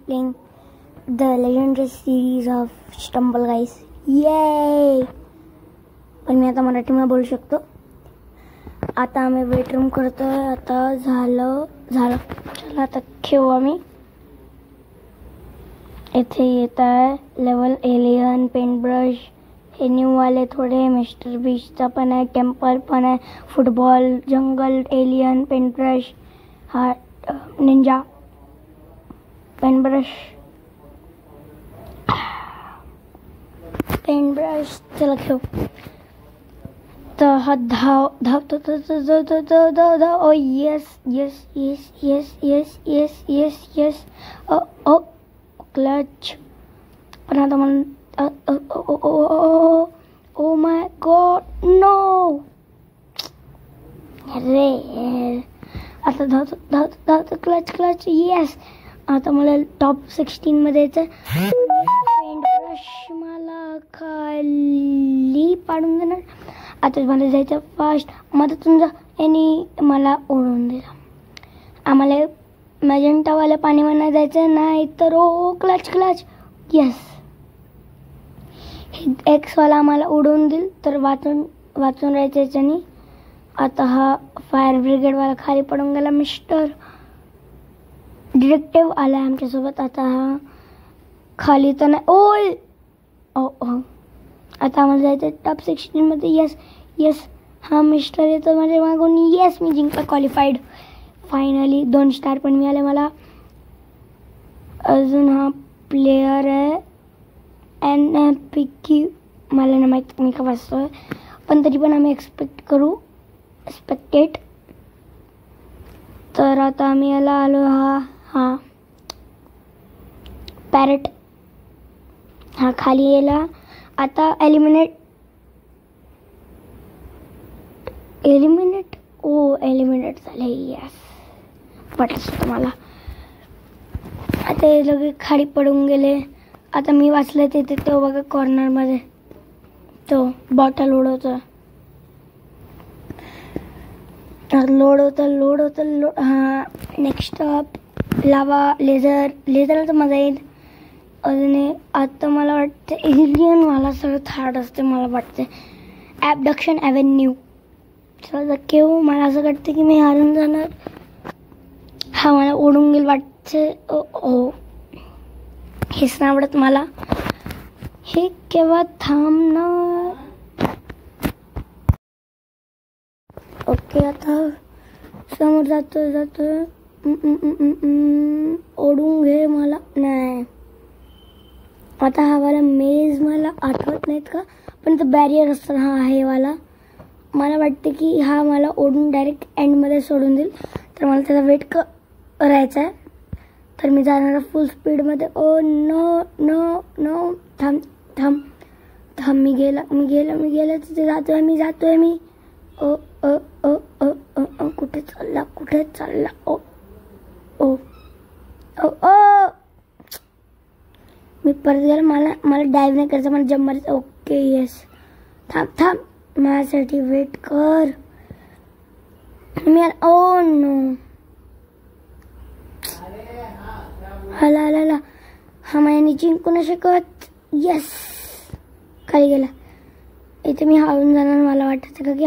playing the legendary series of Stumble Guys. Yay! पण मी आता मराठीमध्ये बोलू शकतो. आता आम्ही वेट रूम करतोय. आता झालं चला आता खेळू आम्ही. इथे येत आहे लेवल एलियन, पेंट ब्रश, हे न्यू वाले थोडे, मिस्टर बीस्टचा पण आहे, टेम्पल पण आहे, football, jungle, alien, paint brush, हा ninja, paint brush, paint brush. चला खेळू. तर हा धाव. Oh yes yes yes yes yes yes yes yes. Oh clutch. पण आता मला ओ माय गॉड नो. अरे आता धावतो क्लच. येस. आता मला टॉप 16 मध्ये यायचं. पेंट ब्रश मला खाली पाडून देणार. आता मला जायचं फास्ट. मधातून यांनी मला ओढून दिला. आम्हाला मॅजेंटावाल्या पाणीमध्ये जायचं नाही तर ओ क्लच. येस. एक्सवाला आम्हाला उडवून दिल तर वाचून राहायचं याच्यानी. आता हा फायर ब्रिगेडवाला खाली पडून गेला. मिस्टर डिटेक्टिव्ह आला आमच्यासोबत. आता हा खाली तर नाही. ओ आता आम्हाला जायचं टॉप 16 मध्ये. येस. हा मिस्टर येतो माझ्या मागून. येस मी जिंकला. Qualified finally. 2 स्टार पण मिळाले मला. अजून हा प्लेयर आहे NPQ. मला नाही माहीत मी का वाचतोय, पण तरी पण आम्ही एक्सपेक्टेड. तर आता आम्ही याला आलो. हा पॅरेट हा खाली येला. आता एलिमिनेट. झाले. यस पटलं तुम्हाला. आता हे लोक खाली पडून गेले. आता मी वाचलं तिथे तो बघा कॉर्नरमध्ये तो बॉटल उडवतो. लोड होतं. हा नेक्स्ट लावा लेझरला तर मजा येईल. अजून आता मला वाटतं एलियनवाला सगळं हार्ड असते मला वाटते. ॲबडक्शन ॲव्हेन्यू. चला केव्हा मला असं वाटतं की मी हारून जाणार. हा मला ओढून गेल वाटते. ओ हेच नाही आवडत मला. हे केव्हा थांबणार. ओके आता समोर जातोय. ओढून घे मला. नाही आता हा वाला मेज मला आठवत नाहीत का, पण तो बॅरियर असतो हा हे वाला. मला वाटते की हा मला ओढून डायरेक्ट एंडमध्ये सोडून देईल. तर मला त्याचा वेट करायचा आहे. तर मी जाणार फुल स्पीडमध्ये. Oh no. थांब. मी गेला तिथे जातोय मी. ओ कुठे चालला. ओ मी परत गेला. मला डायव्ह नाही करायचं, मला जम्प मारायचं. Okay yes. थांब माझ्यासाठी वेट कर. मी ओ नो. हाला हा माझ्याने जिंकू नाही शकत. येस खाली गेला. इथे मी हारून जाणार मला वाटतं का की